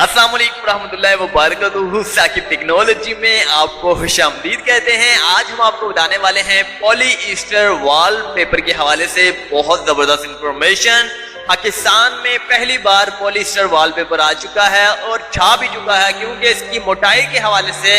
अस्सलाम वालेकुम रहमतुल्लाहि व बरकातुहू। साकिब टेक्नोलॉजी में आपको खुशामदीद कहते हैं। आज हम आपको बताने वाले हैं पॉलीस्टर वॉल पेपर के हवाले से बहुत ज़बरदस्त इंफॉर्मेशन। पाकिस्तान में पहली बार पॉलीस्टर वॉल पेपर आ चुका है और छा भी चुका है, क्योंकि इसकी मोटाई के हवाले से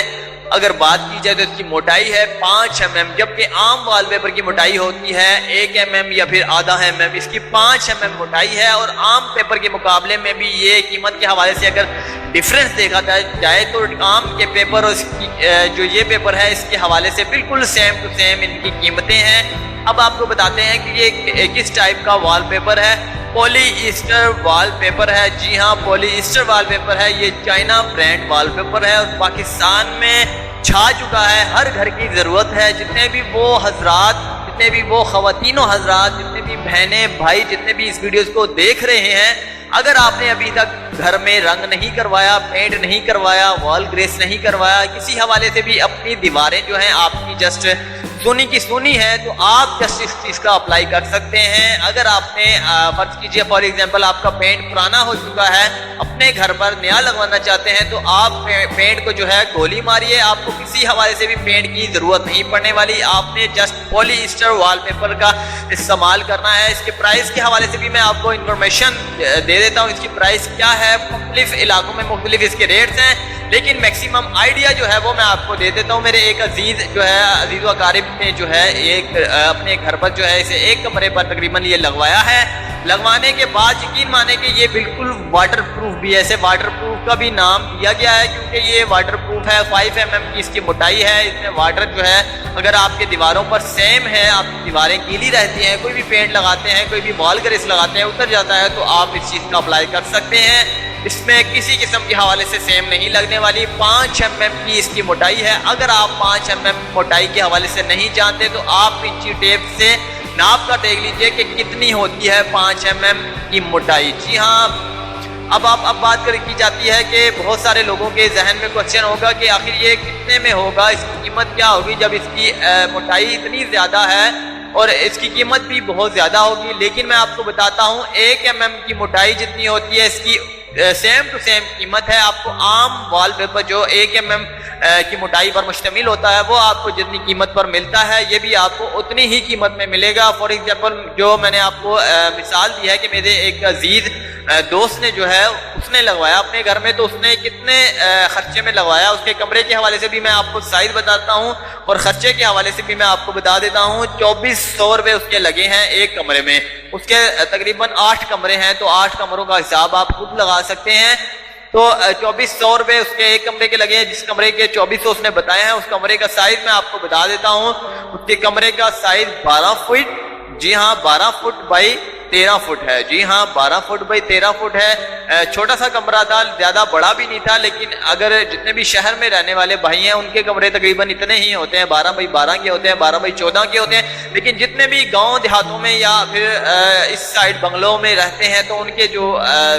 अगर बात की जाए तो इसकी मोटाई है 5 mm, जबकि आम वॉलपेपर की मोटाई होती है 1 mm या फिर आधा mm। इसकी 5 mm मोटाई है और आम पेपर के मुकाबले में भी ये कीमत के हवाले से अगर डिफरेंस देखा जाए तो आम के पेपर और इसकी जो ये पेपर है इसके हवाले से बिल्कुल सेम टू सेम इनकी कीमतें हैं। अब आपको बताते हैं कि ये किस टाइप का वॉलपेपर है। पॉलीस्टर वॉलपेपर है। जी हाँ, पॉलीस्टर वॉलपेपर है। ये चाइना ब्रांड वॉलपेपर है और पाकिस्तान में छा चुका है। हर घर की ज़रूरत है। जितने भी वो हजरात, जितने भी वो ख़वातीनो हजरात, जितने भी बहनें भाई, जितने भी इस वीडियोज़ को देख रहे हैं, अगर आपने अभी तक घर में रंग नहीं करवाया, पेंट नहीं करवाया, वॉल ग्रेस नहीं करवाया, किसी हवाले से भी अपनी दीवारें जो हैं आपकी जस्ट सोनी की सोनी है, तो आप जस्ट इस चीज़ का अप्लाई कर सकते हैं। अगर आपने फर्ज कीजिए फॉर एग्जांपल आपका पेंट पुराना हो चुका है, अपने घर पर नया लगवाना चाहते हैं, तो आप पेंट को जो है गोली मारिए। आपको किसी हवाले से भी पेंट की ज़रूरत नहीं पड़ने वाली। आपने जस्ट पॉलीस्टर वॉलपेपर का इस्तेमाल करना है। इसके प्राइस के हवाले से भी मैं आपको इंफॉर्मेशन दे देता हूँ। इसकी प्राइस क्या है, मुख्तलिफ इलाकों में मुख्तलिफ इसके रेट्स हैं, लेकिन मैक्सिमम आइडिया जो है वो मैं आपको दे देता हूँ। मेरे एक अजीज जो है, अजीज व अकारिब ने जो है एक अपने घर पर जो है इसे एक कमरे पर तकरीबन ये लगवाया है। लगवाने के बाद यकीन माने कि ये बिल्कुल वाटर प्रूफ भी है। इसे वाटर प्रूफ का भी नाम दिया गया है क्योंकि ये वाटर प्रूफ है। 5 mm की इसकी मोटाई है। इसमें वाटर जो है अगर आपके दीवारों पर सेम है, आपकी दीवारें गीली रहती हैं, कोई भी पेंट लगाते हैं, कोई भी वॉल ग्रेस लगाते हैं, उतर जाता है, तो आप इस चीज़ का अप्लाई कर सकते हैं। इसमें किसी किस्म के हवाले से सेम नहीं लगने वाली। 5 mm की इसकी मोटाई है। अगर आप 5 mm मोटाई के हवाले से नहीं जानते तो आप इंची टेप से नाप का देख लीजिए कि कितनी होती है 5 mm की मोटाई। जी हाँ, अब बात की जाती है कि बहुत सारे लोगों के जहन में क्वेश्चन होगा कि आखिर ये कितने में होगा, इसकी कीमत क्या होगी जब इसकी मोटाई इतनी ज़्यादा है और इसकी कीमत भी बहुत ज़्यादा होगी। लेकिन मैं आपको बताता हूँ 1 mm की मोटाई जितनी होती है इसकी सेम टू सेम कीमत है। आपको आम वॉलपेपर जो 1 mm की मोटाई पर मुश्तमिल होता है वो आपको जितनी कीमत पर मिलता है ये भी आपको उतनी ही कीमत में मिलेगा। फॉर एग्जांपल जो मैंने आपको मिसाल दी है कि मेरे एक अजीज दोस्त ने जो है उसने लगवाया अपने घर में, तो उसने कितने खर्चे में लगवाया उसके कमरे के हवाले से भी मैं आपको साइज बताता हूँ और खर्चे के हवाले से भी मैं आपको बता देता हूँ। 2400 रुपये उसके लगे हैं एक कमरे में। उसके तकरीबन 8 कमरे हैं, तो 8 कमरों का हिसाब आप खुद लगा सकते हैं। तो 2400 रुपये उसके एक कमरे के लगे हैं। जिस कमरे के 2400 उसने बताए हैं उस कमरे का साइज मैं आपको बता देता हूँ। उसके कमरे का साइज 12 फुट, जी हाँ 12 फुट बाई 13 फुट है। जी हाँ 12 फुट बाई 13 फुट है। छोटा सा कमरा था, ज़्यादा बड़ा भी नहीं था, लेकिन अगर जितने भी शहर में रहने वाले भाई हैं उनके कमरे तकरीबन इतने ही होते हैं, 12 बाई 12 के होते हैं, 12 बाई 14 के होते हैं। लेकिन जितने भी गांव देहातों में या फिर इस साइड बंगलों में रहते हैं तो उनके जो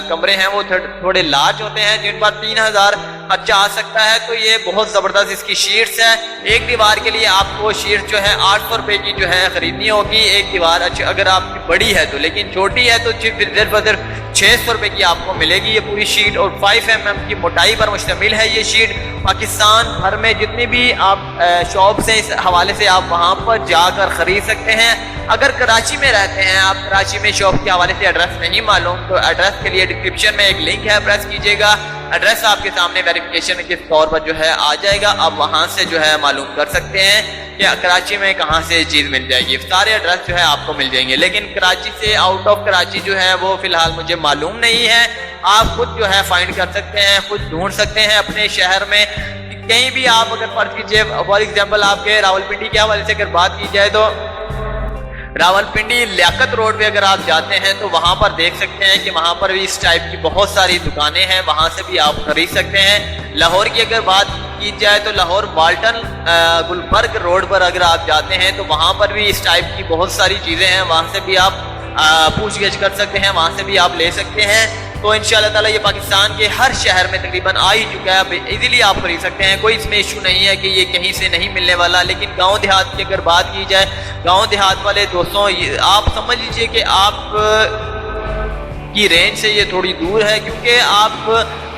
कमरे हैं वो थोड़े लार्ज होते हैं, जिन पर 3000 खर्चा आ सकता है। तो ये बहुत ज़बरदस्त इसकी शीट्स है। एक दीवार के लिए आपको शीट जो है 800 रुपये की जो है ख़रीदनी होगी एक दीवार, अगर आपकी बड़ी है तो। लेकिन छोटी है तो सिर्फ 600 रुपये की आपको मिलेगी ये पूरी शीट और 5 mm की मोटाई पर मुश्तमिल है ये शीट। पाकिस्तान भर में जितनी भी आप शॉप्स हैं इस हवाले से आप वहाँ पर जाकर ख़रीद सकते हैं। अगर कराची में रहते हैं आप, कराची में शॉप के हवाले से एड्रेस नहीं मालूम, तो एड्रेस के लिए डिस्क्रिप्शन में एक लिंक है, प्रेस कीजिएगा। एड्रेस आपके सामने वेरिफिकेशन के तौर पर जो है आ जाएगा। आप वहाँ से जो है मालूम कर सकते हैं कि कराची में कहाँ से चीज़ मिल जाएगी। सारे एड्रेस जो है आपको मिल जाएंगे, लेकिन कराची से आउट ऑफ कराची जो है वो फ़िलहाल मुझे मालूम नहीं है। आप खुद जो है फाइंड कर सकते हैं, खुद ढूंढ सकते हैं अपने शहर में कहीं भी। आप अगर फर्ज कीजिए फॉर एग्जाम्पल आपके रावलपिंडी के हवाले से अगर बात की जाए तो रावलपिंडी लियाकत रोड पे अगर आप जाते हैं तो वहाँ पर देख सकते हैं कि वहाँ पर भी इस टाइप की बहुत सारी दुकानें हैं, वहाँ से भी आप खरीद सकते हैं। लाहौर की अगर बात की जाए तो लाहौर बाल्टन गुलबर्ग रोड पर अगर आप जाते हैं तो वहाँ पर भी इस टाइप की बहुत सारी चीज़ें हैं, वहाँ से भी आप पूछ गिछ कर सकते हैं, वहाँ से भी आप ले सकते हैं। तो इंशाअल्लाह ताला ये पाकिस्तान के हर शहर में तकरीबन आ ही चुका है, इजीली आप खरीद सकते हैं। कोई इसमें इशू नहीं है कि ये कहीं से नहीं मिलने वाला। लेकिन गांव देहात की अगर बात की जाए, गांव देहात वाले दोस्तों आप समझ लीजिए कि आप کی رینج سے یہ تھوڑی دور ہے، کیونکہ آپ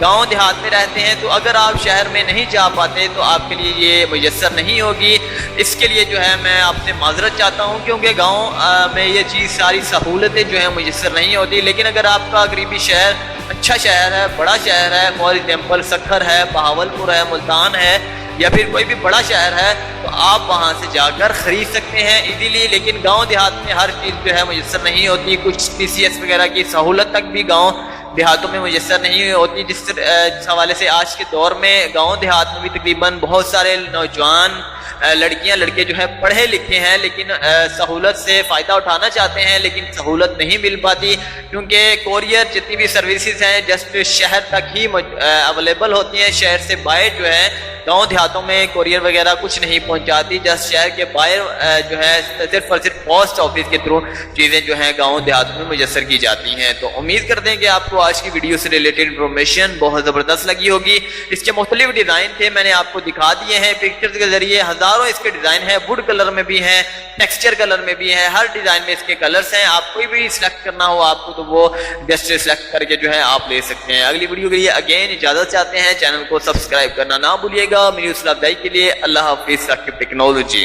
گاؤں دیہات میں رہتے ہیں تو اگر آپ شہر میں نہیں جا پاتے تو آپ کے لیے یہ میسر نہیں ہوگی۔ اس کے لیے جو ہے میں آپ سے معذرت چاہتا ہوں، کیونکہ گاؤں میں یہ چیز ساری سہولتیں جو ہیں میسر نہیں ہوتی۔ لیکن اگر آپ کا قریبی شہر اچھا شہر ہے، بڑا شہر ہے، فار ایگزامپل سکھر ہے، بہاولپور ہے، ملتان ہے، یا پھر کوئی بھی بڑا شہر ہے، تو آپ وہاں سے جا کر خرید سکتے ہیں ایزیلی۔ لیکن گاؤں دیہات میں ہر چیز جو ہے میسر نہیں ہوتی، کچھ پی سی ایس وغیرہ کی سہولت تک بھی گاؤں دیہاتوں میں میسر نہیں ہوتی، جس حوالے سے آج کے دور میں گاؤں دیہات میں بھی تقریباً بہت سارے نوجوان لڑکیاں لڑکے جو ہیں پڑھے لکھے ہیں، لیکن سہولت سے فائدہ اٹھانا چاہتے ہیں، لیکن سہولت نہیں مل پاتی، کیونکہ کوریئر جتنی بھی سروسز ہیں جسٹ شہر تک ہی اویلیبل ہوتی ہیں۔ شہر سے باہر جو ہے گاؤں دیہاتوں میں کوریئر وغیرہ کچھ نہیں پہنچاتی، جسٹ شہر کے باہر جو ہے صرف اور صرف پوسٹ آفس کے تھرو چیزیں جو ہیں گاؤں دیہاتوں میں میسر کی جاتی ہیں۔ تو امید کرتے ہیں کہ آپ کو آج کی ویڈیو سے ریلیٹڈ انفارمیشن بہت زبردست لگی ہوگی۔ اس کے مختلف ڈیزائن تھے، میں نے آپ کو دکھا دیے ہیں پکچرز کے ذریعے۔ ہزاروں اس کے ڈیزائن ہیں، ووڈ کلر میں بھی ہیں، ٹیکسچر کلر میں بھی ہیں، ہر ڈیزائن میں اس کے کلرز ہیں۔ آپ کوئی بھی سلیکٹ کرنا ہو آپ کو تو وہ جسٹ سلیکٹ کر کے جو ہے آپ لے سکتے ہیں۔ اگلی ویڈیو کے لیے اگین اجازت چاہتے ہیں، چینل کو سبسکرائب کرنا نہ بھولیے گا۔ میری حوصلہ افزائی کے لیے اللہ حافظ۔ ثاقب ٹیکنالوجی۔